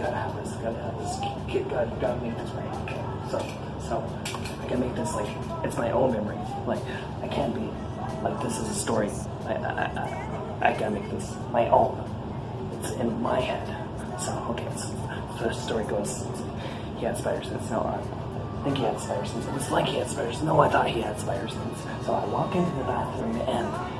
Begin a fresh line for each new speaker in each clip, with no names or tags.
gotta have this. I gotta have this. Gotta make this right. Okay. So I can make this like it's my own memory. Like I can't be like this is a story. I gotta make this my own. It's in my head. So okay. So the story goes. He had spider sense. No, I think he had spider sense. It was like he had spider sense. No, I thought he had spider sense. So I walk into the bathroom and.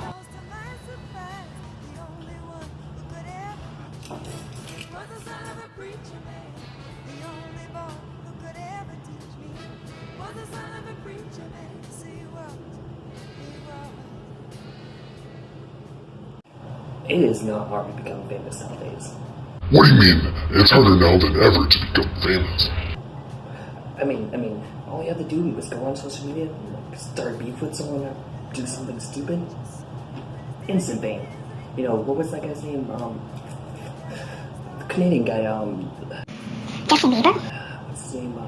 It is not hard to become famous nowadays.
What do you mean? It's harder now than ever to become famous.
I mean, all you have to do was go on social media and like, start beef with someone or do something stupid. Instant fame. You know, what was that guy's name? The Canadian guy,
Justin Bieber?
What's his name?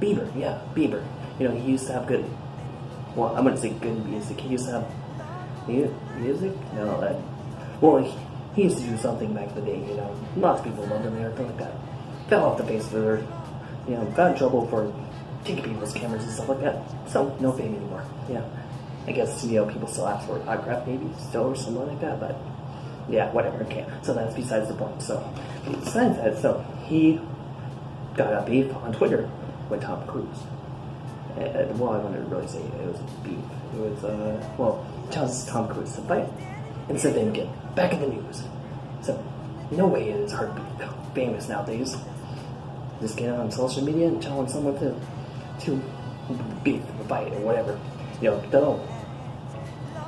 Bieber, yeah, Bieber. You know, he used to have good, well, I'm gonna say good music. He used to have music? No, well, he used to do something back in the day, you know. Lots of people loved him and everything like that. Fell off the face of the earth. You know, got in trouble for taking people's cameras and stuff like that. So, no fame anymore. Yeah. I guess, you know, people still ask for autograph maybe, still or something like that, but yeah, whatever, okay. So that's besides the point. So, besides that, so he got a beef on Twitter with Tom Cruise. And, well, I wouldn't really say it was a beef. It was, well, tells Tom Cruise to fight. And so then again, back in the news. So, no way it is hard to be famous nowadays. Just get on social media and challenge someone to beat a fight or whatever. You know,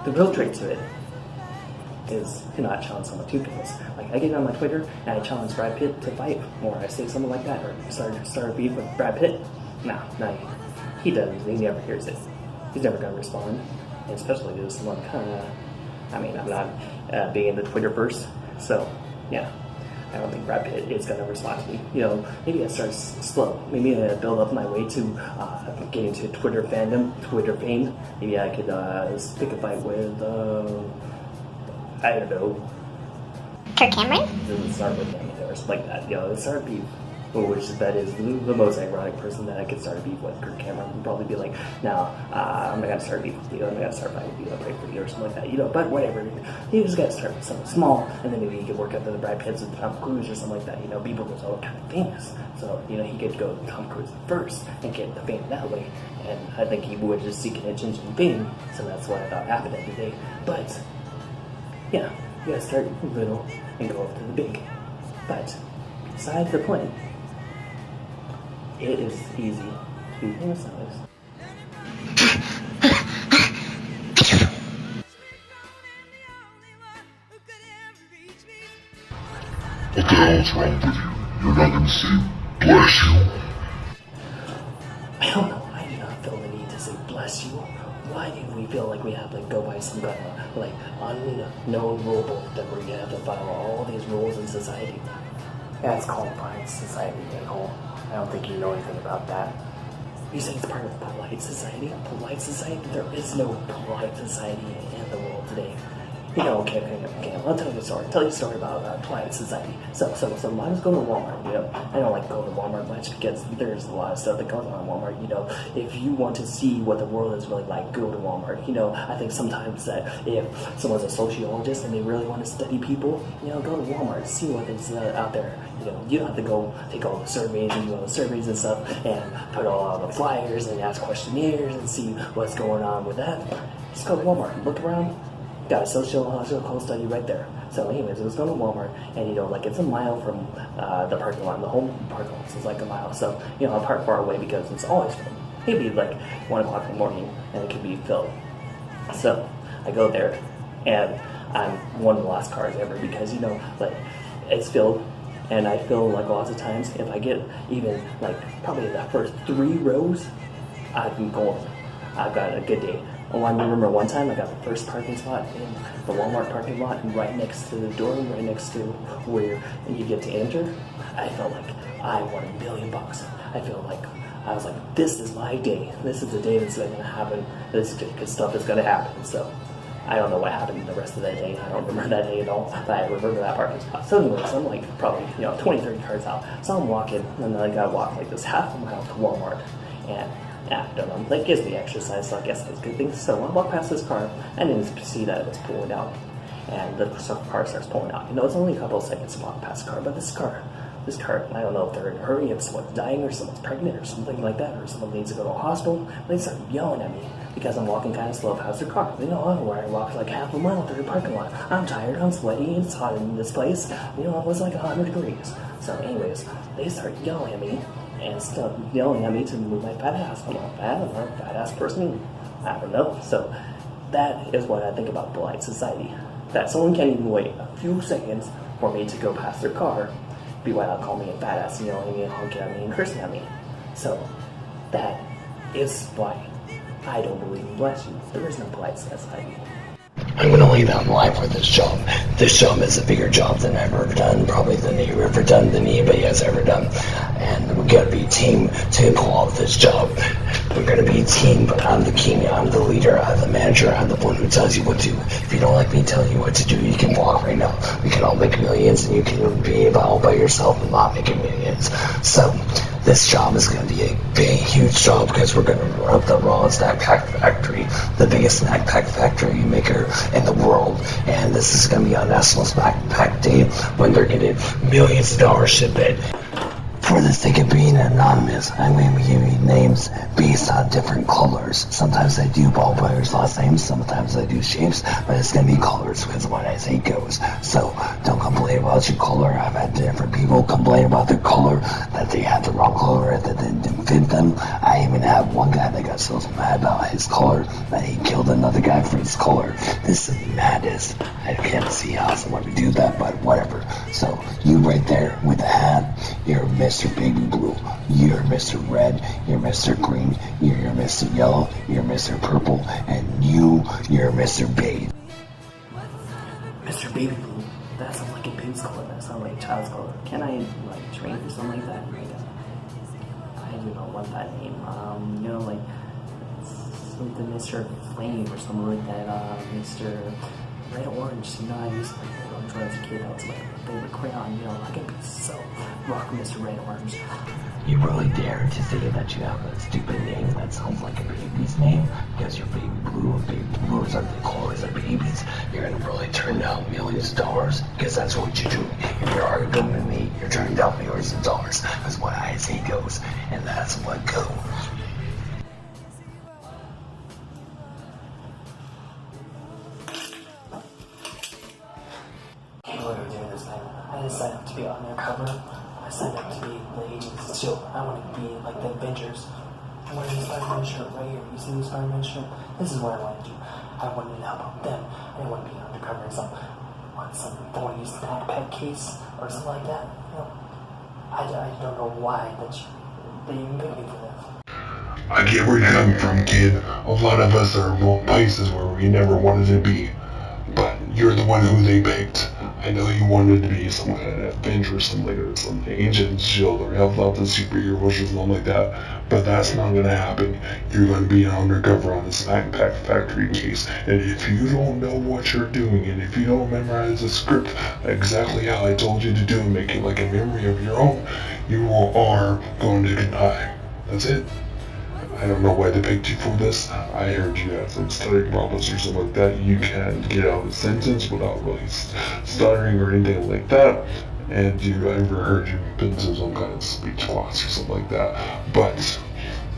the real trick to it is to not challenge someone too famous. Like I get on my Twitter and I challenge Brad Pitt to fight, or I say something like that, or start a beef with Brad Pitt. No, he doesn't. He never hears it. He's never gonna respond, and especially to someone kind of. I mean, I'm not being in the Twitterverse, so yeah. I don't think Brad Pitt is going to respond to me. You know, maybe I start slow. Maybe I build up my way to getting to Twitter fandom, Twitter fame. Maybe I could pick a fight with, I don't know.
Kirk Cameron?
It doesn't start with him or something like that. You know, it's start beef. Which that is the most ironic person that I could start a beef with. Kirk Cameron would probably be like, no, I'm not going to start a beef with you. I'm not going to start fighting with you. I'll pray for you or something like that. You know, but whatever. You just got to start with something small, and then maybe you could work up to the Brad Pitts with Tom Cruise or something like that. You know, Bieber was all kind of famous. So, you know, he could go to Tom Cruise first and get the fame that way. And I think he would just seek an attention and fame. So that's what I thought happened every day. But, yeah, you got to start little and go up to the big. But, besides the point, it is easy to be famous nowadays.
What the hell is wrong with you? You're not gonna say, bless you?
I don't know. I do not feel the need to say bless you. Why do we feel like we have to go by some kind of like unknown rule book that we're gonna have to follow all these rules in society? Yeah, it's called polite society, Nicole. I don't think you know anything about that. You say it's part of polite society? Polite society? There is no polite society in the world today. You know, okay, I'll tell you a story. Tell you a story about polite society. So I was going to Walmart, you know. I don't like going to Walmart much because there's a lot of stuff that goes on in Walmart, you know. If you want to see what the world is really like, go to Walmart. You know, I think sometimes that if someone's a sociologist and they really want to study people, you know, go to Walmart, see what is out there. You know, you don't have to go take all the surveys and do all the surveys and stuff and put all the flyers and ask questionnaires and see what's going on with that. Just go to Walmart, look around. Got a sociological study right there. So anyways, it was going to Walmart, and you know, like it's a mile from the parking lot. The whole parking lot is like a mile. So, you know, I park far away because it's always filled. Maybe like 1 o'clock in the morning, and it could be filled. So I go there, and I'm one of the last cars ever because, you know, like it's filled, and I feel like lots of times if I get even like probably the first 3 rows, I've been golden. I've got a good day. Oh, I remember one time I got the first parking spot in the Walmart parking lot, right next to the door, right next to where you get to enter. I felt like I won $1 million. I feel like I was like, this is my day. This is the day that's going to happen. This good stuff is going to happen. So, I don't know what happened the rest of that day. I don't remember that day at all, but I remember that part. So anyways, I'm like probably 20, 30 cards out. So I'm walking, and then I gotta walk like this half a mile to Walmart, and I don't know, that gives me exercise, so I guess that's a good thing. So I walk past this car, and then you see that it's pulling out, and the car starts pulling out. It's only a couple of seconds to walk past the car, but this car, I don't know if they're in a hurry, if someone's dying, or someone's pregnant, or something like that, or someone needs to go to a hospital. They start yelling at me because I'm walking kind of slow past their car. Where I walked like half a mile through the parking lot. I'm tired, I'm sweaty, it's hot in this place. It was like 100 degrees. So anyways, they start yelling at me, and start yelling at me to move my fat ass. I'm not fat, I'm not a fat ass person. I don't know. So that is what I think about polite society. That someone can't even wait a few seconds for me to go past their car, be why not call me a fat ass, yelling at me, honking at me, and cursing at me. So that is why I don't believe in bless you. There is no polite society.
I'm going to lay down life for this job. This job is a bigger job than I've ever done, probably than you've ever done, than anybody has ever done. And we've got to be a team to pull off this job. We're going to be a team, but I'm the king, I'm the leader, I'm the manager, I'm the one who tells you what to do. If you don't like me telling you what to do, you can walk right now. We can all make millions, and you can be all by yourself and not making millions. So this job is going to be a big, huge job because we're going to run up the raw snack pack factory, the biggest snack pack factory maker in the world. And this is going to be on National Snack Pack Day when they're getting millions of dollars shipped in. For the sake of being anonymous, I'm going to be giving you names based on different colors. Sometimes I do ball players' last names, sometimes I do shapes, but it's going to be colors because what I say goes. So don't complain about your color. I've had different people complain about their color, that they had the wrong color, that didn't fit them. I even have one guy that got so mad about his color that he killed another guy for his color. This is madness. I can't see how someone would do that, but whatever. So you right there with the hat, you're Mr. Baby Blue, you're Mr. Red, you're Mr. Green, you're Mr. Yellow, you're Mr. Purple, and you're Mr. Beige.
Mr. Baby Blue, that sounds like a baby's color, that sounds like a child's color. Can I train for something like that? I do not want that name. Like something Mr. Flame or something like that. Mr. Red Orange. I used to like Red Orange when I was a kid. That was like my favorite crayon. I can be so rock Mr. Red Orange.
You really dare to say that you have a stupid name that sounds like a baby's name because you're Baby Blue and Baby Blues are the colors of babies. You're going to really turn down millions of dollars because that's what you do. If you're arguing with me, you're turning down millions of dollars because what I say goes, and that's what goes.
What are we doing this time? I decided to be undercover. I signed up to be the Agents of S.H.I.E.L.D. I want to be like the Avengers. I'm wearing the Spider-Man shirt right here. You see the Spider-Man shirt? This is what I want to do. I wanted to help out them. I didn't want to be undercover in some foreign use snack pack case or something like that. I don't know why they even picked me for this.
I get where you're coming from, kid. A lot of us are in places where we never wanted to be. But you're the one who they picked. I know you wanted to be some kind of Avenger or something like that, some Agent of S.H.I.E.L.D. or help out the superheroes or something like that. But that's not going to happen. You're going to be undercover on the Snack Pack Factory case. And if you don't know what you're doing, and if you don't memorize the script exactly how I told you to do and make it like a memory of your own, you are going to die. That's it. I don't know why they picked you for this. I heard you had some stuttering problems or something like that. You can't get out of a sentence without really stuttering or anything like that. And I ever heard you've been to some kind of speech class or something like that. But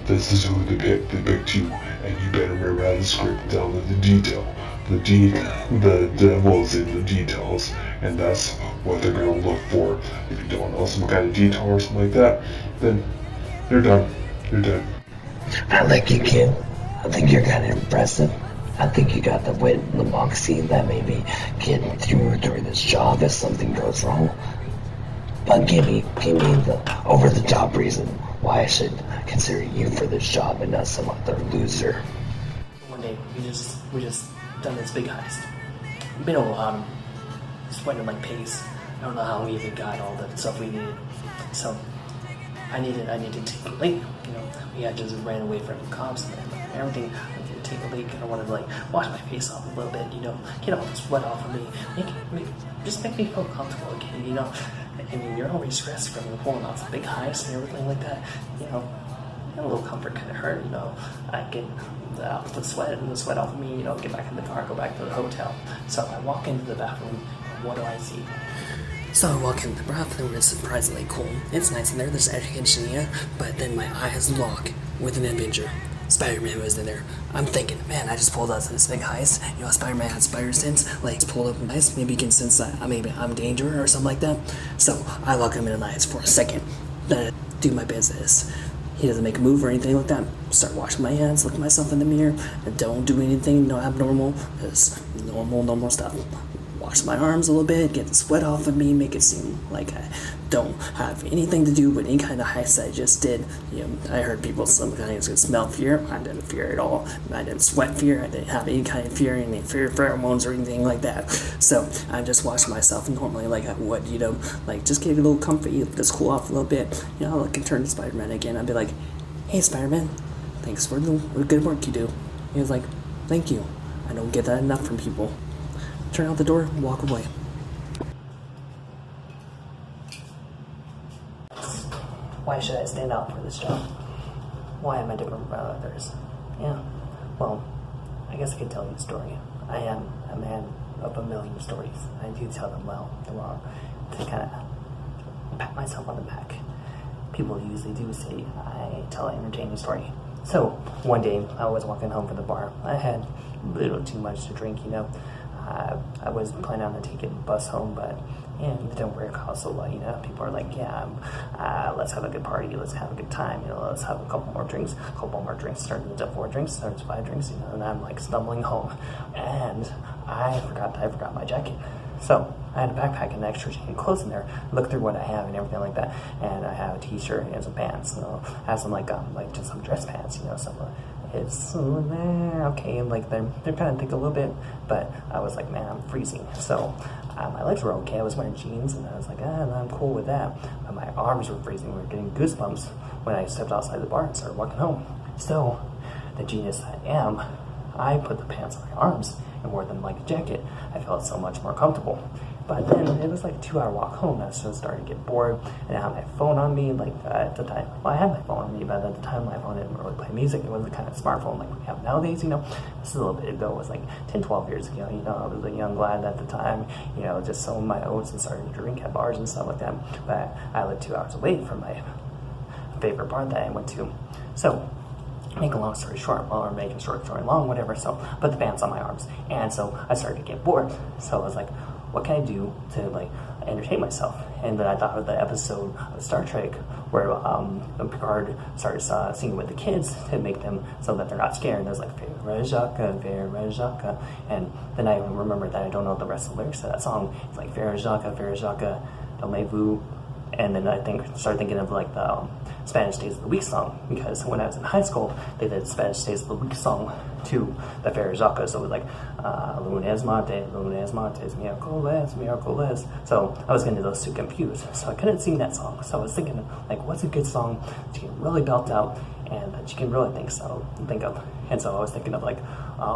this is who they picked. They picked you. And you better memorize the script down to the detail. The devil's in the details. And that's what they're going to look for. If you don't know some kind of detail or something like that, then you're done. You're dead.
I like you, kid. I think you're kind of impressive. I think you got the wit and the moxie that maybe get through this job if something goes wrong. But give me the over-the-top reason why I should consider you for this job and not some other loser.
One day, we just done this big heist. Been a while, sweating like pigs. I don't know how we even got all the stuff we needed. So I needed to take late. We had just ran away from the cops and everything. I needed to take a leak. I wanted to like wash my face off a little bit, you know, get all the sweat off of me, just make me feel comfortable again, you know. I mean, you're always stressed from pulling off a big heist and everything like that, you know. A little comfort kind of hurt, you know. I get the sweat off of me, you know, get back in the car, go back to the hotel. So I walk into the bathroom, and what do I see? So I walk in the bathroom, it's surprisingly cool. It's nice in there, there's air conditioning, but then my eyes lock with an Avenger. Spider-Man was in there. I'm thinking, man, I just pulled out this big heist. You know, Spider-Man has spider sense. Like, just pulled up a heist. Maybe he can sense that maybe I'm in danger or something like that. So I look him in the eyes for a second. Then I do my business. He doesn't make a move or anything like that. Start washing my hands, look at myself in the mirror. And don't do anything no abnormal. Just normal stuff. Wash my arms a little bit, get the sweat off of me, make it seem like I don't have anything to do with any kind of heist I just did. You know, I heard people sometimes could smell fear. I didn't fear at all. I didn't sweat fear. I didn't have any kind of fear, any fear pheromones or anything like that. So I just washed myself normally like I would, you know, like just get a little comfy, just cool off a little bit. You know, I can turn to Spider-Man again. I'd be like, hey, Spider-Man, thanks for the good work you do. He was like, thank you. I don't get that enough from people. Turn out the door, walk away. Why should I stand out for this job? Why am I different from others? Yeah, well, I guess I could tell you a story. I am a man of a million stories. I do tell them well to kind of pat myself on the back. People usually do say I tell an entertaining story. So, one day, I was walking home from the bar. I had a little too much to drink, you know. I was planning on taking the bus home, but it didn't work out so well, you know. People are like, yeah, let's have a good party, let's have a good time, you know, let's have a couple more drinks, starting into 4 drinks, starting to 5 drinks, you know, and I'm like stumbling home, and I forgot my jacket. So I had a backpack and extra clothes in there. Look through what I have and everything like that, and I have a t-shirt and some pants. So I have some like just some dress pants, you know, some. It's okay, like they're kind of thick a little bit, but I was like, man, I'm freezing. So my legs were okay. I was wearing jeans, and I was like, I'm cool with that. But my arms were freezing. We were getting goosebumps when I stepped outside the bar and started walking home. So, the genius I am, I put the pants on my arms and wore them like a jacket. I felt so much more comfortable. But then it was like a 2-hour walk home. I started to get bored, and I had my phone on me. Like at the time, well, I had my phone on me, but at the time my phone didn't really play music. It wasn't the kind of smartphone like we have nowadays, you know. This is a little bit ago. It was like 10, 12 years ago, you know. I was a young lad at the time, you know, just sowing my oats and starting to drink at bars and stuff like that. But I lived 2 hours away from my favorite bar that I went to. So, make a long story short, or make a short story long, whatever. So, put the pants on my arms, and so I started to get bored. So I was like, what can I do to like entertain myself? And then I thought of the episode of Star Trek where Picard starts singing with the kids to make them so that they're not scared. And there's like Verajaka, and then I remembered that I don't know the rest of the lyrics to that song. It's like Verajaka, Domevu, and then I started thinking of like the Spanish Days of the Week song, because when I was in high school, they did Spanish Days of the Week song to the Verajaka, so it was like lunes martes, miércoles. So I was getting those two confused, so I couldn't sing that song. So I was thinking, like, what's a good song that you can really belt out and that you can really think of? And so I was thinking of like,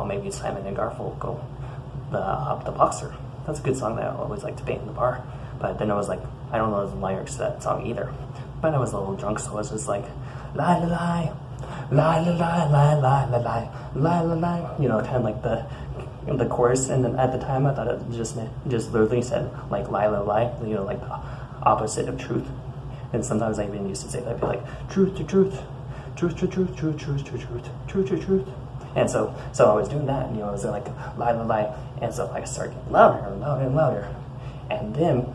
maybe Simon and Garfunkel, the Boxer. That's a good song that I always like to bang in the bar. But then I was like, I don't know the lyrics to that song either. But I was a little drunk, so I was just like, la la la, la la la la la la la la la la, you know, kind of like the chorus. And then at the time, I thought it just literally said like la la la, you know, like the opposite of truth. And sometimes I even used to say that, I'd be like, truth to truth, truth to truth, truth, truth to truth, truth to truth. And so I was doing that, and you know, I was like la la la, and so I started getting louder and louder and louder. And then,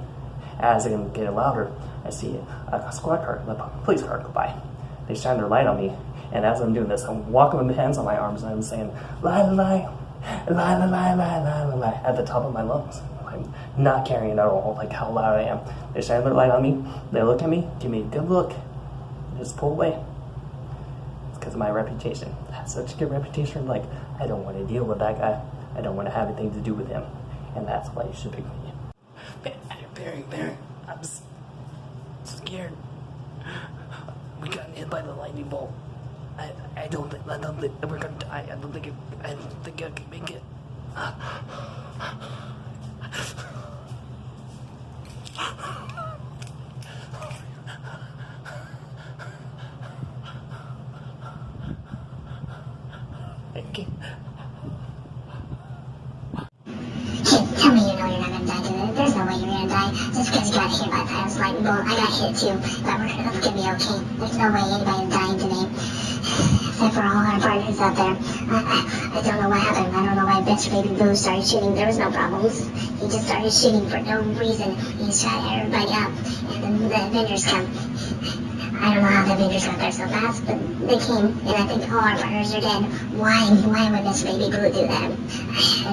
as I'm getting louder, I see a squad car, a police car go by. They shine their light on me, and as I'm doing this, I'm walking with my hands on my arms, and I'm saying, la la la, la la la la la la la, at the top of my lungs. I'm not caring at all, like how loud I am. They shine their light on me, they look at me, give me a good look, and just pull away. It's because of my reputation. I have such a good reputation, like, I don't want to deal with that guy. I don't want to have anything to do with him. And that's why you should pick me. Barry, I'm scared. We got hit by the lightning bolt. I don't think that we're gonna die. I don't think I can make it. Okay.
Kid, tell me you know you're not gonna die today. There's no way you're gonna die just because you got hit by a Titan's lightning bolt. I got hit too, but it's gonna be okay. There's no way anybody's dying today. Except for all our partners out there. I don't know what happened. I don't know why Mr. Baby Blue started shooting. There was no problems. He just started shooting for no reason. He shot everybody up. And then the Avengers come. I don't know how the Avengers got there so fast, but they came, and I think all our partners are dead. Why would Mr. Baby Blue do that? I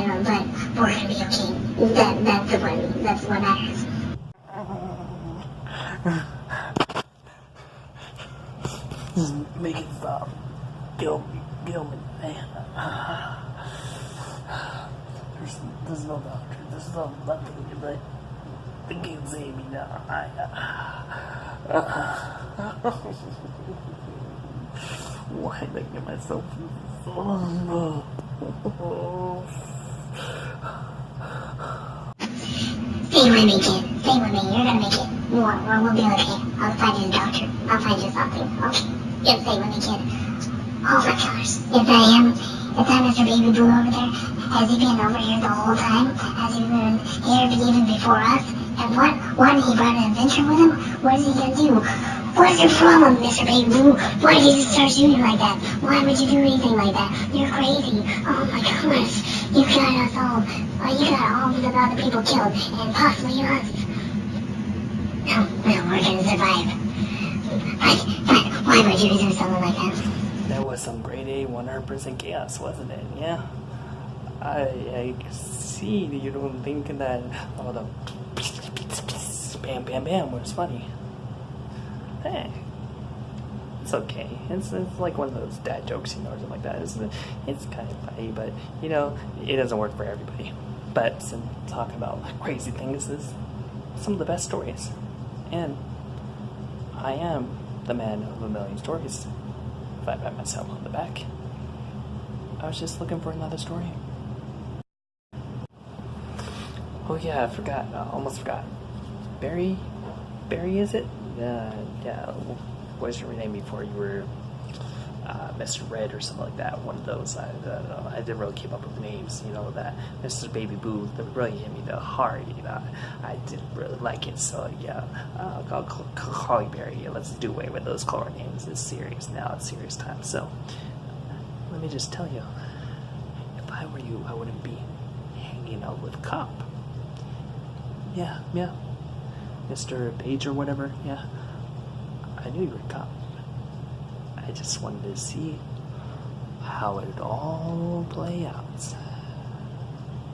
don't know, but we're gonna be okay. That's what matters.
Just make it stop. Kill me, man. There's no doctor. There's no nothing, but they can't save me now. Why did I get myself?
Stay with me, kid. Stay with me. You're gonna make it. We'll be okay. I'll find you a doctor. I'll find you something. Okay. Just stay with me, kid. All for killers. If that Mr. Baby Blue over there, has he been over here the whole time? Has he been here even before us? And what he brought an Avenger with him? What is he gonna do? What's your problem, Mr. Baby Blue? Why did you start shooting like that? Why would you do anything like that? You're crazy. Oh my gosh. You got us all. You got all the other people killed, and possibly us. No, we're gonna survive. But why would you do something like that?
That was some grade A 100% chaos, wasn't it? Yeah. I see that you don't think that all the bam bam bam was funny. Hey, it's okay. It's like one of those dad jokes, or something like that. It's kind of funny, but it doesn't work for everybody. But talking about crazy things is some of the best stories, and I am the man of a million stories. If I pat myself on the back, I was just looking for another story. Oh yeah, I forgot. Almost forgot. Barry, is it? Yeah. What was your name before you were Mr. Red or something like that? One of those. I don't know. I didn't really keep up with the names. That Mr. Baby Boo that really hit me the hard. I didn't really like it. So yeah, I'll call you Barry. Yeah, let's do away with those color names. It's serious now. It's serious time. So let me just tell you, if I were you, I wouldn't be hanging out with Cop. Yeah. Mr. Page or whatever, yeah. I knew you were a cop. I just wanted to see how it all play out.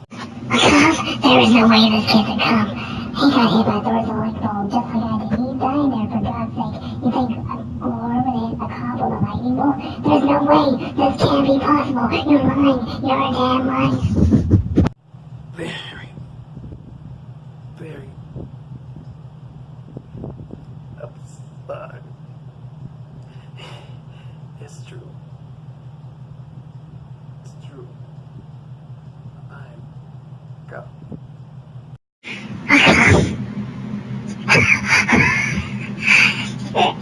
There is no way this kid can come. He got hit by Thor's electric bolt just like I did. He's dying there, for God's sake. You think I'm eliminate a cop with a lightning bolt? There's no way. This can't be possible. You're lying. You're a damn lie.
Very. It's true. I'm God.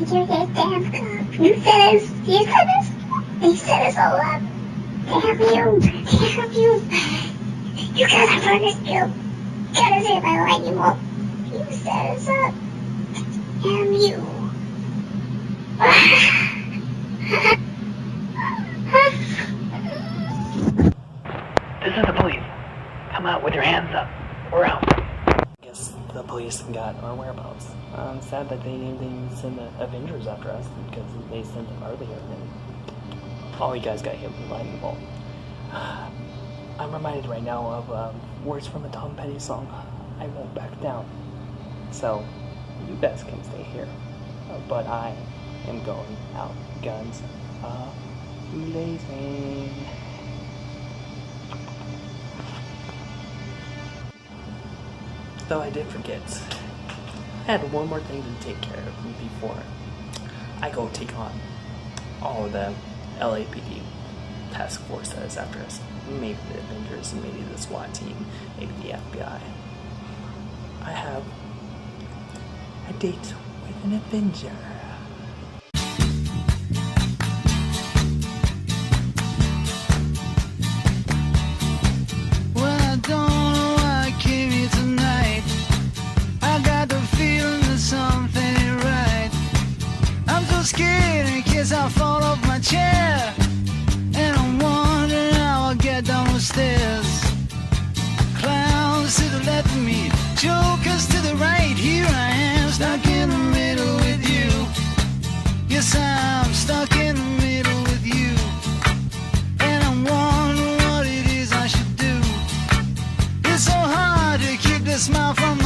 You're this damn cop. You set us all up. Damn you. You got our partners killed. Got us hit by a lightning bolt. You set us up. Damn you.
This is the police. Come out with your hands up. We're out. I guess the police got our whereabouts. I'm sad that they sent the Avengers after us because they sent them earlier and all you guys got hit with a lightning bolt. I'm reminded right now of words from a Tom Petty song, I Won't Back Down. So, you guys can stay here, but I am going out guns blazing. Though I did forget, I had one more thing to take care of before I go take on all of the LAPD task force that is after us. Maybe the Avengers, maybe the SWAT team, maybe the FBI. I have a date with an Avenger.
Well, I don't know why I came here tonight. I got the feeling that something ain't right. I'm so scared in case I fall off my chair, and I'm wondering how I'll get down the stairs. Clowns to the left of me, jokers to the right. Here I am, stuck in the middle with you. Yes, I'm stuck in the middle with you, and I'm wondering what it is I should do. It's so hard to keep the smile from my